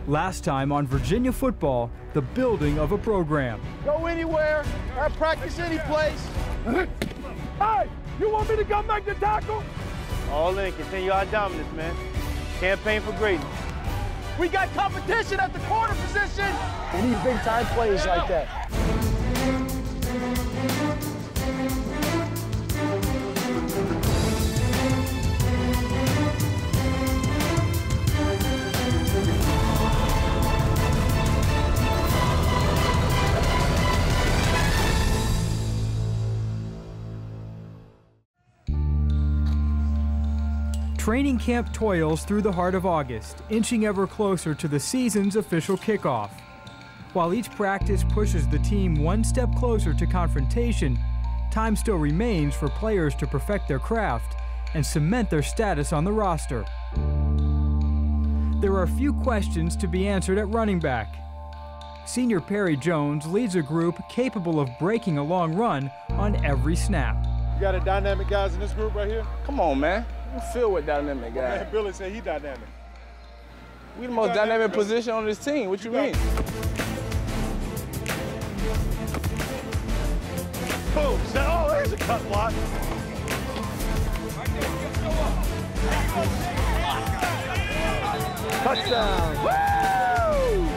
Last time on Virginia football, the building of a program. Go anywhere, I practice any place. Hey, you want me to come make the tackle? All in, continue our dominance, man. Campaign for greatness. We got competition at the corner position. We need big time plays like that. Training camp toils through the heart of August, inching ever closer to the season's official kickoff. While each practice pushes the team one step closer to confrontation, time still remains for players to perfect their craft and cement their status on the roster. There are a few questions to be answered at running back. Senior Perry Jones leads a group capable of breaking a long run on every snap. You got a dynamic guys in this group right here? Come on, man. You feel with dynamic guys. Man, Billy said he dynamic. We the most dynamic position on this team. What you mean? Boom. Oh, there's a cut block. Touchdown. Woo!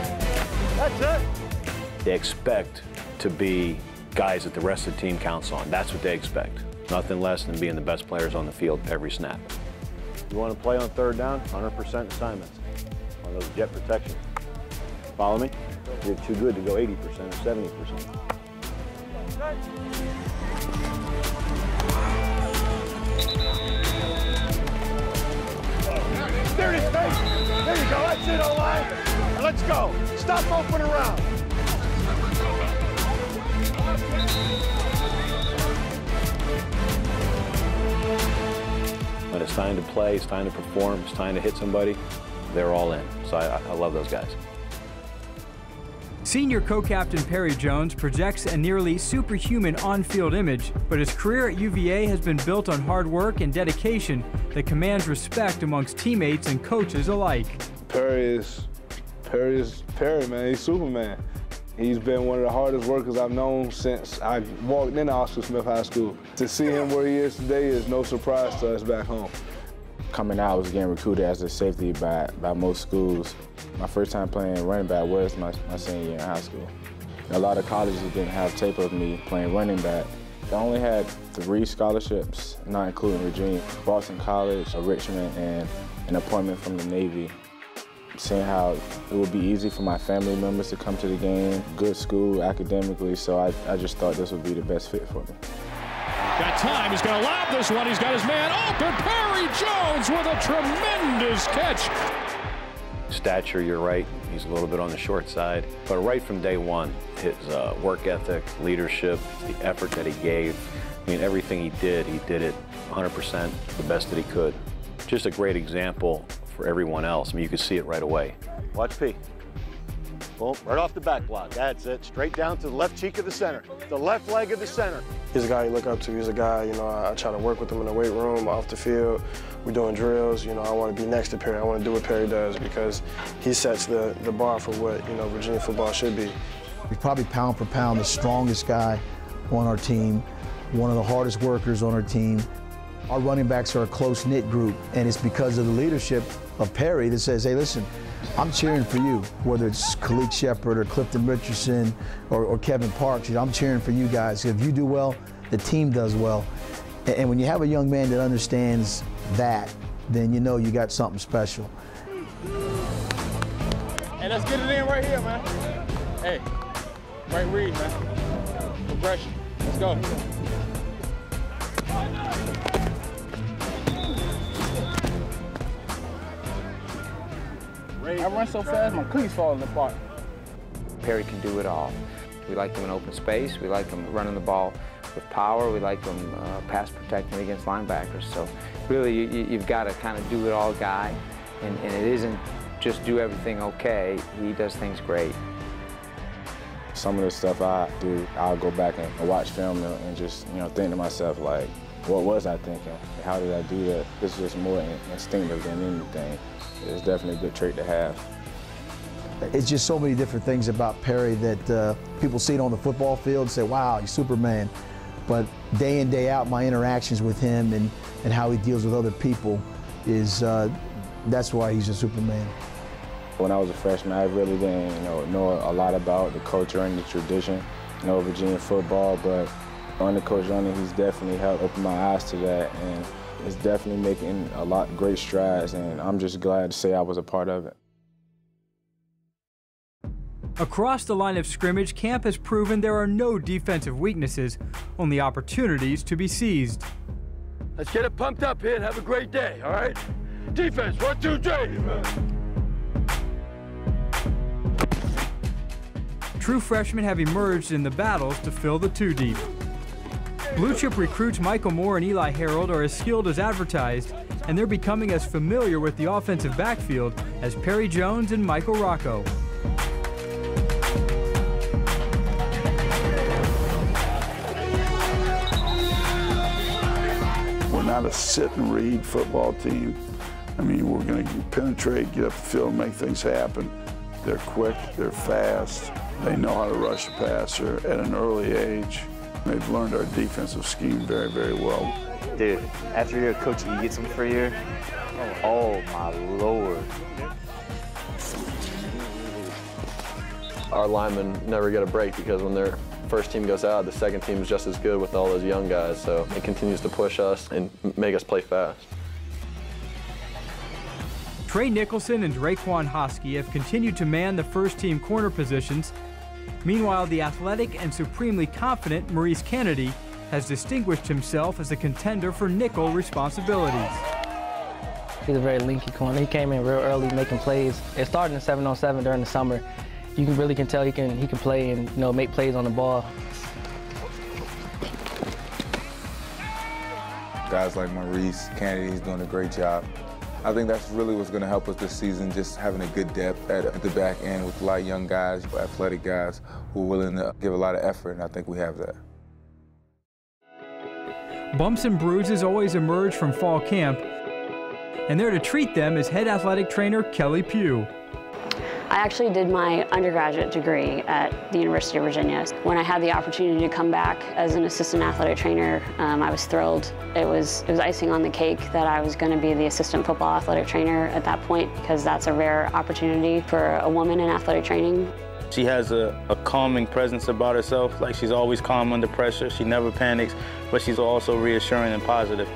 That's it. They expect to be guys that the rest of the team counts on. That's what they expect. Nothing less than being the best players on the field every snap. You want to play on third down, 100% assignments on those jet protections. Follow me? You're too good to go 80% or 70%. There it is, face. There you go. That's it, O-line. Let's go. Stop open around. When it's time to play, it's time to perform, it's time to hit somebody, they're all in. So I love those guys. Senior co-captain Perry Jones projects a nearly superhuman on-field image, but his career at UVA has been built on hard work and dedication that commands respect amongst teammates and coaches alike. Perry, man. He's Superman. He's been one of the hardest workers I've known since I walked into Oscar Smith High School. To see him where he is today is no surprise to us back home. Coming out, I was getting recruited as a safety by most schools. My first time playing running back was my senior year in high school. A lot of colleges didn't have tape of me playing running back. I only had 3 scholarships, not including Virginia, Boston College, Richmond, and an appointment from the Navy. Seeing how it would be easy for my family members to come to the game, good school academically, so I just thought this would be the best fit for me. Got time, he's gonna lob this one, he's got his man open, Perry Jones with a tremendous catch. Stature, you're right, he's a little bit on the short side, but right from day one, his work ethic, leadership, the effort that he gave, I mean, everything he did it 100% the best that he could. Just a great example for everyone else. I mean, you could see it right away. Watch P. Boom, right off the back block. That's it. Straight down to the left cheek of the center. The left leg of the center. He's a guy you look up to. He's a guy, you know, I try to work with him in the weight room, off the field. We're doing drills. You know, I want to be next to Perry. I want to do what Perry does because he sets the bar for what, you know, Virginia football should be. He's probably pound for pound the strongest guy on our team, one of the hardest workers on our team. Our running backs are a close-knit group, and it's because of the leadership of Perry that says, hey, listen, I'm cheering for you, whether it's Khalid Shepard or Clifton Richardson or Kevin Parks. You know, I'm cheering for you guys. If you do well, the team does well. And when you have a young man that understands that, then you know you got something special. Hey, let's get it in right here, man. Hey, right read, man. Progression. Let's go. I run so fast, my cleats falling apart. Perry can do it all. We like him in open space. We like him running the ball with power. We like him pass protecting against linebackers. So really, you've got a kind of do-it-all guy, and it isn't just do everything okay. He does things great. Some of the stuff I do, I'll go back and watch film and just, you know, think to myself, like, what was I thinking? How did I do that? It's just more instinctive than anything. It's definitely a good trait to have. It's just so many different things about Perry that people see it on the football field and say, wow, he's Superman. But day in, day out, my interactions with him and how he deals with other people is, that's why he's a Superman. When I was a freshman, I really didn't know a lot about the culture and the tradition, Virginia football, but under Coach Running, he's definitely helped open my eyes to that, and it's definitely making a lot of great strides, and I'm just glad to say I was a part of it. Across the line of scrimmage, camp has proven there are no defensive weaknesses, only opportunities to be seized. Let's get it pumped up here and have a great day, all right? Defense, 1, 2, 3. True freshmen have emerged in the battles to fill the two deep. Blue chip recruits Michael Moore and Eli Harold are as skilled as advertised, and they're becoming as familiar with the offensive backfield as Perry Jones and Michael Rocco. We're not a sit and read football team. I mean, we're going to penetrate, get up the field, and make things happen. They're quick, they're fast, they know how to rush a passer at an early age. They've learned our defensive scheme very, very well. Dude, after you're a coach, you get something for a year. Oh my Lord. Our linemen never get a break because when their first team goes out, the second team is just as good with all those young guys. So it continues to push us and make us play fast. Trey Nicholson and Draquan Hosky have continued to man the first-team corner positions. Meanwhile, the athletic and supremely confident Maurice Kennedy has distinguished himself as a contender for nickel responsibilities. He's a very linky corner. He came in real early making plays. It started in 7-on-7 during the summer. You can tell he can play and make plays on the ball. Guys like Maurice Kennedy, he's doing a great job. I think that's really what's going to help us this season, just having a good depth at the back end with a lot of young guys, athletic guys who are willing to give a lot of effort, and I think we have that. Bumps and bruises always emerge from fall camp, and there to treat them is head athletic trainer Kelli Pugh. I actually did my undergraduate degree at the University of Virginia. When I had the opportunity to come back as an assistant athletic trainer, I was thrilled. It was icing on the cake that I was going to be the assistant football athletic trainer at that point, because that's a rare opportunity for a woman in athletic training. She has a calming presence about herself, like she's always calm under pressure. She never panics, but she's also reassuring and positive.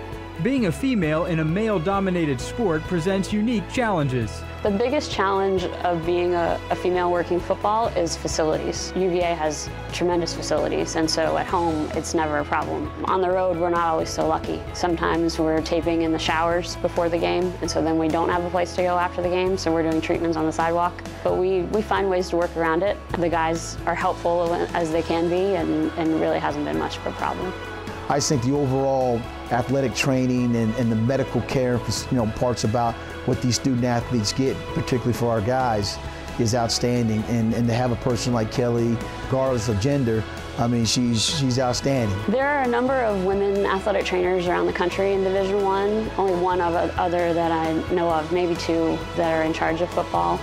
Being a female in a male-dominated sport presents unique challenges. The biggest challenge of being a female working football is facilities. UVA has tremendous facilities, and so at home it's never a problem. On the road we're not always so lucky. Sometimes we're taping in the showers before the game, and so then we don't have a place to go after the game, so we're doing treatments on the sidewalk. But we find ways to work around it. The guys are helpful as they can be, and really hasn't been much of a problem. I think the overall athletic training and the medical care, parts about what these student athletes get, particularly for our guys, is outstanding. And to have a person like Kelli, regardless of gender, I mean, she's outstanding. There are a number of women athletic trainers around the country in Division I. Only one other that I know of, maybe two, that are in charge of football.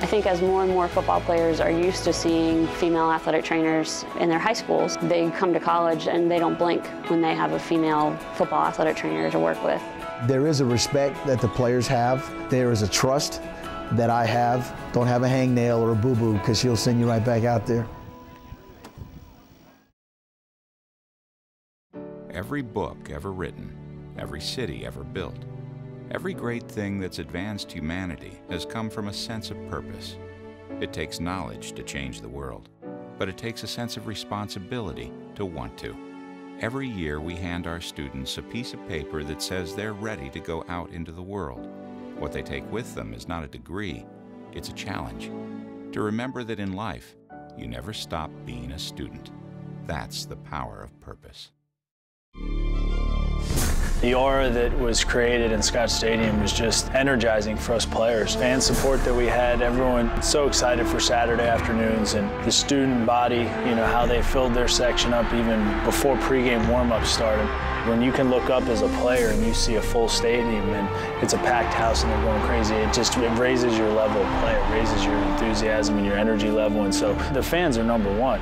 I think as more and more football players are used to seeing female athletic trainers in their high schools, they come to college and they don't blink when they have a female football athletic trainer to work with. There is a respect that the players have. There is a trust that I have. Don't have a hangnail or a boo-boo, because she'll send you right back out there. Every book ever written, every city ever built, every great thing that's advanced humanity has come from a sense of purpose. It takes knowledge to change the world, but it takes a sense of responsibility to want to. Every year we hand our students a piece of paper that says they're ready to go out into the world. What they take with them is not a degree, it's a challenge. To remember that in life, you never stop being a student. That's the power of purpose. The aura that was created in Schautz Stadium was just energizing for us players. Fan support that we had, everyone so excited for Saturday afternoons, and the student body, you know, how they filled their section up even before pregame warm-ups started. When you can look up as a player and you see a full stadium and it's a packed house and they're going crazy, it raises your level of play, it raises your enthusiasm and your energy level, and so the fans are number one.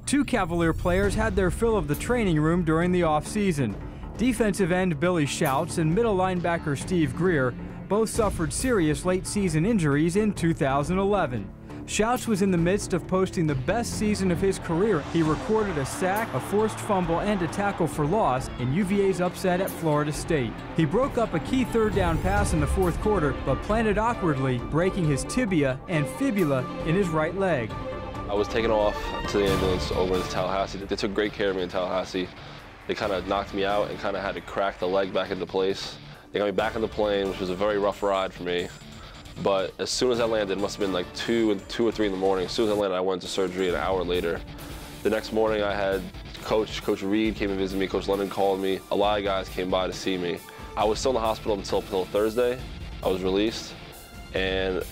Two Cavalier players had their fill of the training room during the offseason. Defensive end Billy Schautz and middle linebacker Steve Greer both suffered serious late-season injuries in 2011. Schautz was in the midst of posting the best season of his career. He recorded a sack, a forced fumble, and a tackle for loss in UVA's upset at Florida State. He broke up a key third down pass in the fourth quarter, but planted awkwardly, breaking his tibia and fibula in his right leg. I was taken off to the ambulance over to Tallahassee. They took great care of me in Tallahassee. They kind of knocked me out and kind of had to crack the leg back into place. They got me back on the plane, which was a very rough ride for me. But as soon as I landed, it must have been like 2 or 3 in the morning. As soon as I landed, I went to surgery an hour later. The next morning, I had Coach Reed came and visited me. Coach Lennon called me. A lot of guys came by to see me. I was still in the hospital until Thursday. I was released, and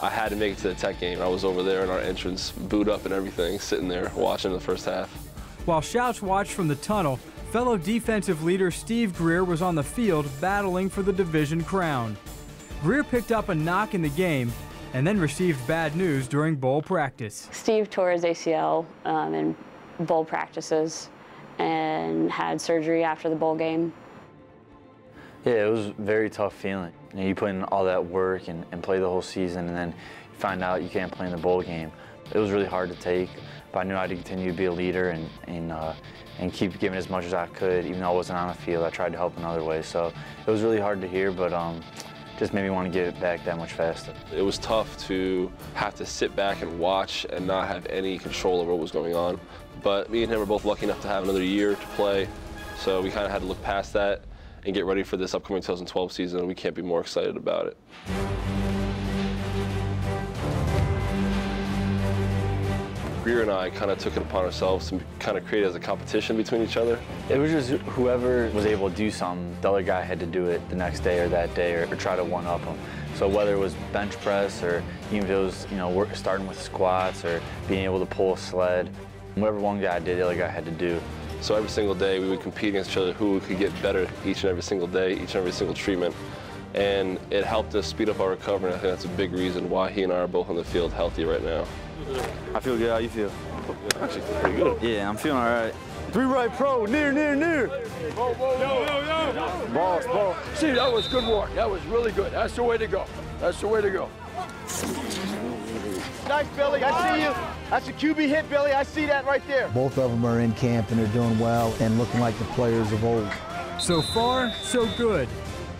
I had to make it to the Tech game. I was over there in our entrance, booed up and everything, sitting there watching the first half. While Schautz watched from the tunnel, fellow defensive leader Steve Greer was on the field battling for the division crown. Greer picked up a knock in the game and then received bad news during bowl practice. Steve tore his ACL in bowl practices and had surgery after the bowl game. Yeah, it was a very tough feeling. You know, you put in all that work and play the whole season, and then you find out you can't play in the bowl game. It was really hard to take, but I knew I had to continue to be a leader and keep giving as much as I could. Even though I wasn't on the field, I tried to help in other ways. So it was really hard to hear, but just made me want to get it back that much faster. It was tough to have to sit back and watch and not have any control over what was going on. But me and him were both lucky enough to have another year to play, so we kind of had to look past that and get ready for this upcoming 2012 season, and we can't be more excited about it. Greer and I kind of took it upon ourselves to kind of create it as a competition between each other. It was just whoever was able to do something, the other guy had to do it the next day or that day, or try to one-up him. So whether it was bench press, or even if it was, you know, starting with squats or being able to pull a sled, whatever one guy did, the other guy had to do. So every single day we would compete against each other, who could get better each and every single day, each and every single treatment. And it helped us speed up our recovery. I think that's a big reason why he and I are both on the field healthy right now. I feel good. How you feel? Actually, pretty good. Yeah, I'm feeling all right. 3 right pro, near. Ball. See, that was good work. That was really good. That's the way to go. That's the way to go. Nice, Billy. I see you. That's a QB hit, Billy. I see that right there. Both of them are in camp and they're doing well and looking like the players of old. So far, so good.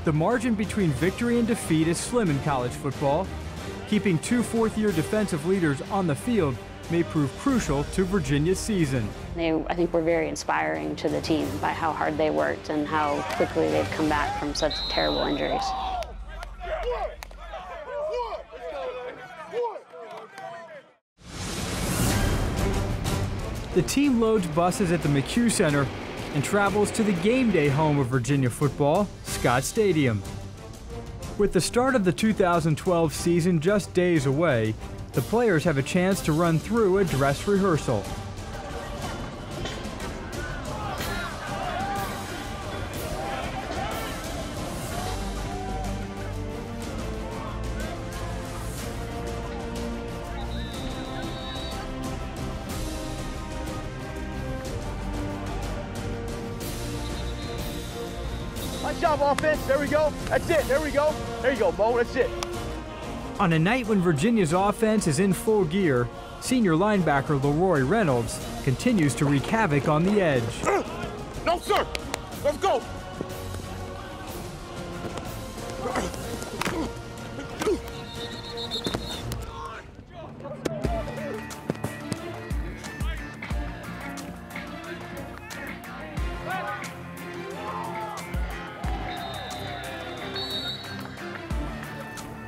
The margin between victory and defeat is slim in college football. Keeping 2 fourth-year defensive leaders on the field may prove crucial to Virginia's season. I think were very inspiring to the team by how hard they worked and how quickly they've come back from such terrible injuries. The team loads buses at the McHugh Center and travels to the game day home of Virginia football, Scott Stadium. With the start of the 2012 season just days away, the players have a chance to run through a dress rehearsal. Nice job, offense. There we go. That's it. There we go. There you go, Mo. That's it. On a night when Virginia's offense is in full gear, senior linebacker Leroy Reynolds continues to wreak havoc on the edge. No, sir. Let's go.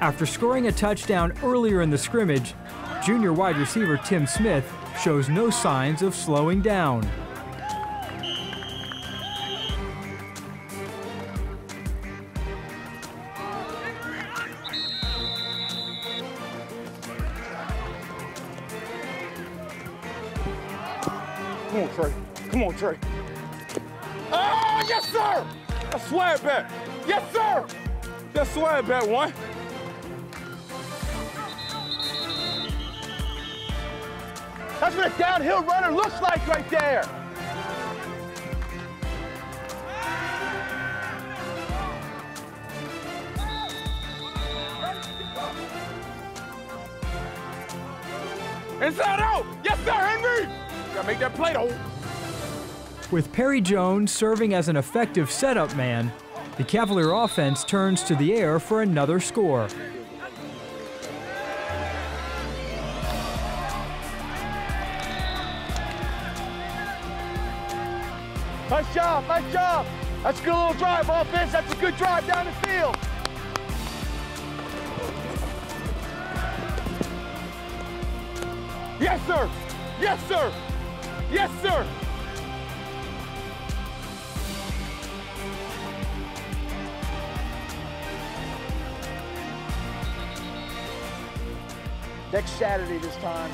After scoring a touchdown earlier in the scrimmage, junior wide receiver Tim Smith shows no signs of slowing down. Come on, Trey. Come on, Trey. Oh, yes, sir! That's swag bet. Yes, sir! That's swag bet, one. That's what a downhill runner looks like right there. Inside out! Yes, sir, Henry! Gotta make that play, though. With Perry Jones serving as an effective setup man, the Cavalier offense turns to the air for another score. Nice job, nice job. That's a good little drive, offense. That's a good drive down the field. Yes, sir! Yes, sir! Yes, sir! Next Saturday this time,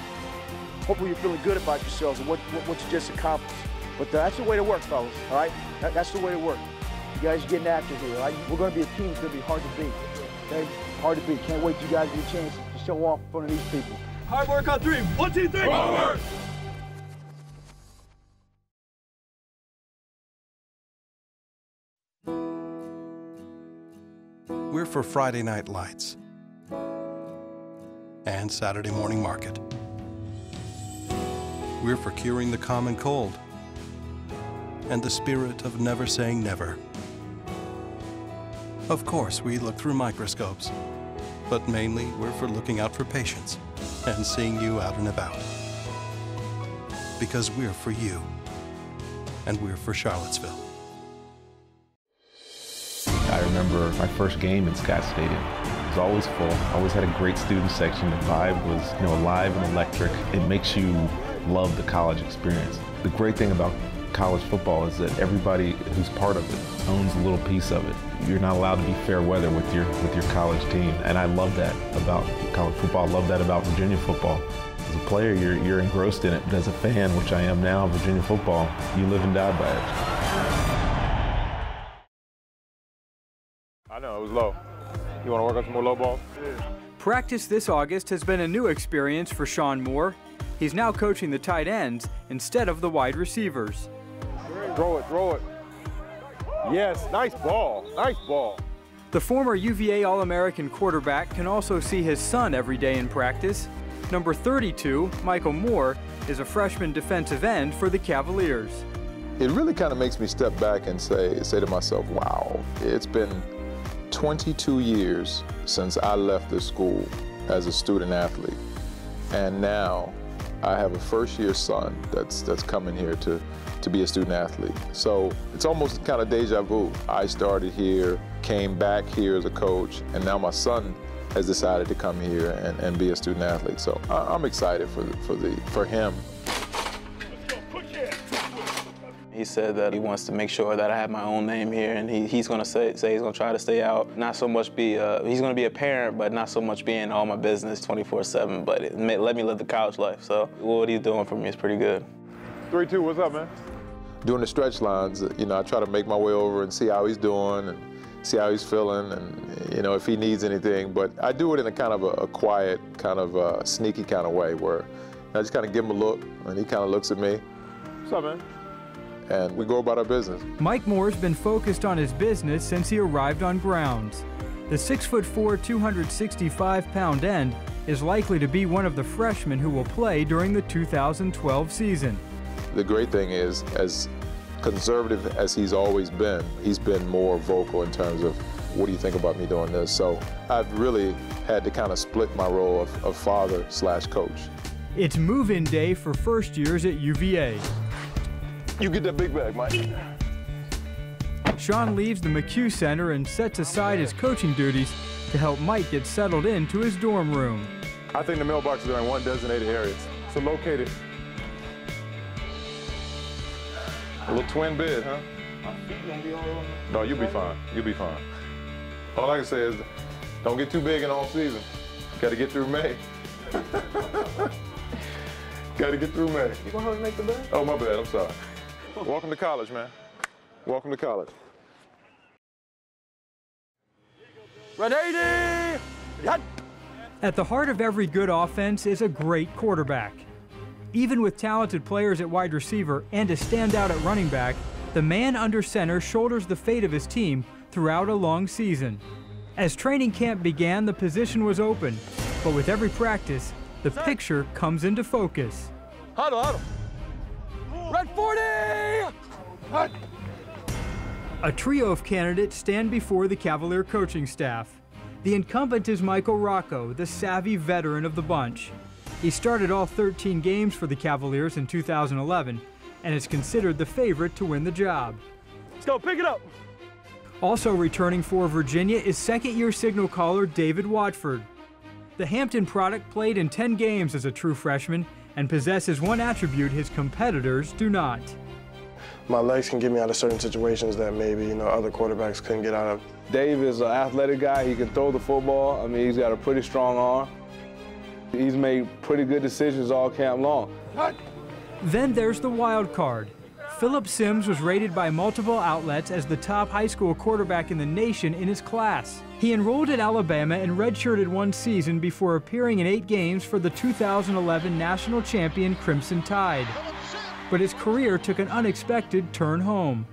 hopefully you're feeling good about yourselves and what you just accomplished. But that's the way to work, fellas, all right? That's the way to work. You guys are getting after here, all right? We're going to be a team that's going to be hard to beat, okay? Hard to beat. Can't wait till you guys get a chance to show off in front of these people. Hard work on three. 1, 2, 3. Forward! We're for Friday Night Lights and Saturday morning market. We're for curing the common cold and the spirit of never saying never. Of course, we look through microscopes, but mainly we're for looking out for patients and seeing you out and about. Because we're for you, and we're for Charlottesville. I remember my first game in Schautz Stadium. It was always full, always had a great student section. The vibe was, alive and electric. It makes you love the college experience. The great thing about college football is that everybody who's part of it owns a little piece of it. You're not allowed to be fair weather with your college team, and I love that about college football. I love that about Virginia football. As a player, you're engrossed in it, but as a fan, which I am now of Virginia football, you live and die by it. I know, it was low. You want to work on some more low balls? Yeah. Practice this August has been a new experience for Shawn Moore. He's now coaching the tight ends instead of the wide receivers. Throw it, throw it. Yes, nice ball, nice ball. The former UVA All-American quarterback can also see his son every day in practice. Number 32, Michael Moore, is a freshman defensive end for the Cavaliers. It really kind of makes me step back and say to myself, wow, it's been 22 years since I left this school as a student athlete. And now I have a first-year son that's coming here to be a student athlete. So it's almost kind of deja vu. I started here, came back here as a coach, and now my son has decided to come here and be a student athlete. So I'm excited for him. He said that he wants to make sure that I have my own name here, and he's going to say he's going to try to stay out, not so much be, he's going to be a parent, but not so much being all my business 24/7, but let me live the college life. So what he's doing for me is pretty good. 3-2, what's up, man? Doing the stretch lines, I try to make my way over and see how he's doing and see how he's feeling and, if he needs anything. But I do it in a kind of a quiet, kind of sneaky kind of way where I just kind of give him a look and he kind of looks at me. What's up, man? And we go about our business. Mike Moore's been focused on his business since he arrived on grounds. The 6'4", 265-pound end is likely to be one of the freshmen who will play during the 2012 season. The great thing is, as conservative as he's always been, he's been more vocal in terms of, what do you think about me doing this? So I've really had to kind of split my role of father/coach. It's move-in day for first years at UVA. You get that big bag, Mike. Shawn leaves the McHugh Center and sets aside his coaching duties to help Mike get settled into his dorm room. I think the mailboxes are in one designated area. So locate it A little twin bed, huh? My feet gonna be all over. No, you'll be fine. You'll be fine. All I can say is, don't get too big in all season. Got to get through May. Got to get through May. You gonna help me make the bed? Oh, my bad. I'm sorry. Welcome to college, man. Welcome to college. Ready? At the heart of every good offense is a great quarterback. Even with talented players at wide receiver and a standout at running back, the man under center shoulders the fate of his team throughout a long season. As training camp began, the position was open, but with every practice, the picture comes into focus. Huddle. Red 40! Hut. A trio of candidates stand before the Cavalier coaching staff. The incumbent is Michael Rocco, the savvy veteran of the bunch. He started all 13 games for the Cavaliers in 2011 and is considered the favorite to win the job. Let's go, pick it up. Also returning for Virginia is second-year signal caller David Watford. The Hampton product played in 10 games as a true freshman and possesses one attribute his competitors do not. My legs can get me out of certain situations that maybe other quarterbacks couldn't get out of. Dave is an athletic guy. He can throw the football. I mean, he's got a pretty strong arm. He's made pretty good decisions all camp long. Then there's the wild card. Philip Sims was rated by multiple outlets as the top high school quarterback in the nation in his class. He enrolled at Alabama and redshirted one season before appearing in 8 games for the 2011 national champion Crimson Tide. But his career took an unexpected turn home.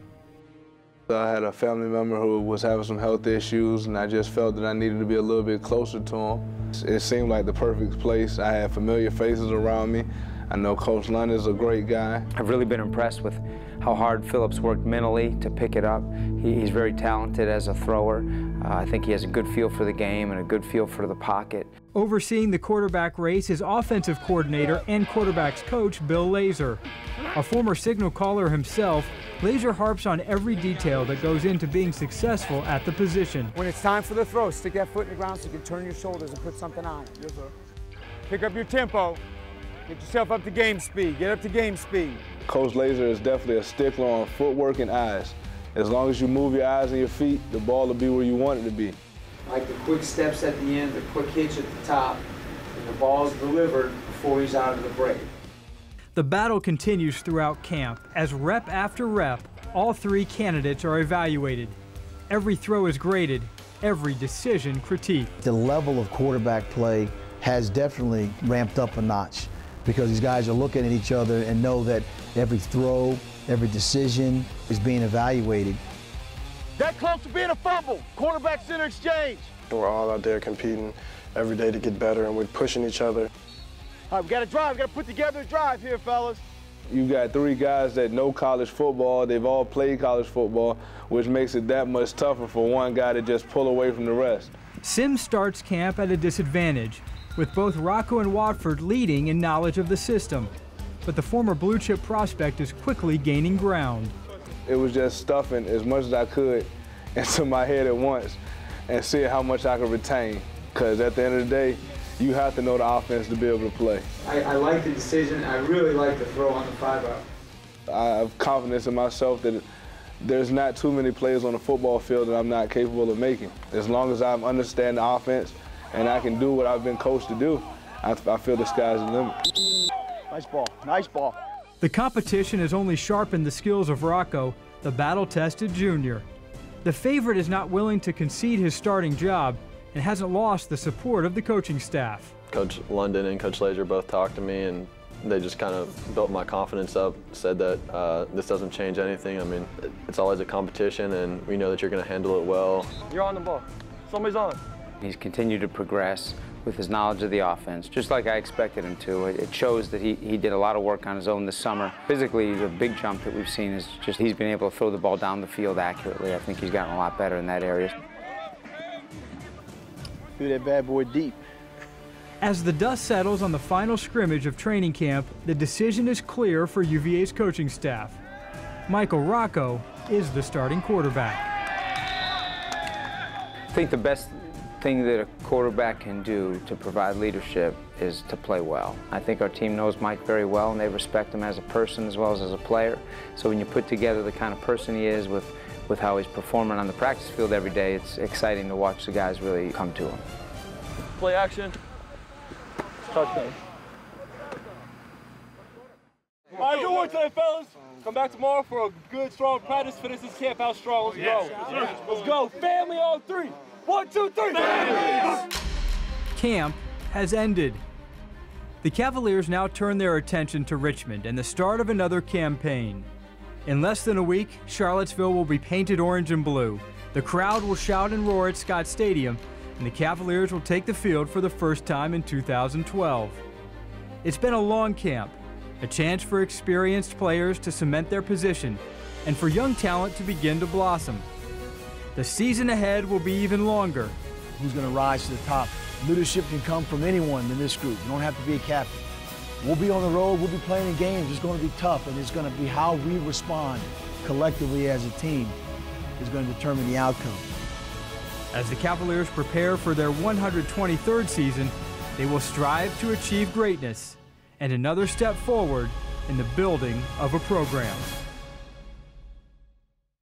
I had a family member who was having some health issues, and I just felt that I needed to be a little bit closer to him. It seemed like the perfect place. I had familiar faces around me. I know Coach London's a great guy. I've really been impressed with how hard Phillips worked mentally to pick it up. He's very talented as a thrower. I think he has a good feel for the game and a good feel for the pocket. Overseeing the quarterback race is offensive coordinator and quarterbacks coach Bill Lazor. A former signal caller himself, Lazor harps on every detail that goes into being successful at the position. When it's time for the throw, stick that foot in the ground so you can turn your shoulders and put something on it. Yes, sir. Pick up your tempo. Get yourself up to game speed. Get up to game speed. Coach Lazor is definitely a stickler on footwork and eyes. As long as you move your eyes and your feet, the ball will be where you want it to be. Like the quick steps at the end, the quick hitch at the top, and the ball's delivered before he's out of the break. The battle continues throughout camp. As rep after rep, all 3 candidates are evaluated. Every throw is graded, every decision critiqued. The level of quarterback play has definitely ramped up a notch because these guys are looking at each other and know that every throw, every decision is being evaluated. That close to being a fumble. Quarterback center exchange. We're all out there competing every day to get better, and we're pushing each other. All right, we got to drive. We got to put together a drive here, fellas. You got 3 guys that know college football. They've all played college football, which makes it that much tougher for one guy to just pull away from the rest. Sims starts camp at a disadvantage, with both Rocco and Watford leading in knowledge of the system. But the former blue chip prospect is quickly gaining ground. It was just stuffing as much as I could into my head at once and seeing how much I could retain. Because at the end of the day, you have to know the offense to be able to play. I like the decision. I really like the throw on the 5-out. I have confidence in myself that there's not too many plays on the football field that I'm not capable of making. As long as I understand the offense and I can do what I've been coached to do, I feel the sky's the limit. Nice ball, nice ball. The competition has only sharpened the skills of Rocco, the battle-tested junior. The favorite is not willing to concede his starting job and hasn't lost the support of the coaching staff. Coach London and Coach Lazor both talked to me, and they just kind of built my confidence up, said that this doesn't change anything. I mean, it's always a competition, and we know that you're going to handle it well. You're on the ball. Somebody's on it. He's continued to progress with his knowledge of the offense, just like I expected him to. It shows that he did a lot of work on his own this summer. Physically, the big jump that we've seen is just he's been able to throw the ball down the field accurately. I think he's gotten a lot better in that area. Threw that bad boy deep. As the dust settles on the final scrimmage of training camp, the decision is clear for UVA's coaching staff. Michael Rocco is the starting quarterback. I think the best thing that a quarterback can do to provide leadership is to play well. I think our team knows Mike very well, and they respect him as a person as well as a player. So when you put together the kind of person he is with how he's performing on the practice field every day, it's exciting to watch the guys really come to him. Play action. Touchdown. All right, good work today, fellas. Come back tomorrow for a good, strong practice. Finish this camp out strong. Let's go. Let's go. Family on three. 1, 2, 3. Camp has ended. The Cavaliers now turn their attention to Richmond and the start of another campaign. In less than a week, Charlottesville will be painted orange and blue. The crowd will shout and roar at Schautz Stadium, and the Cavaliers will take the field for the first time in 2012. It's been a long camp, a chance for experienced players to cement their position and for young talent to begin to blossom. The season ahead will be even longer. Who's going to rise to the top? Leadership can come from anyone in this group. You don't have to be a captain. We'll be on the road, we'll be playing in games. It's going to be tough, and it's going to be how we respond collectively as a team is going to determine the outcome. As the Cavaliers prepare for their 123rd season, they will strive to achieve greatness and another step forward in the building of a program.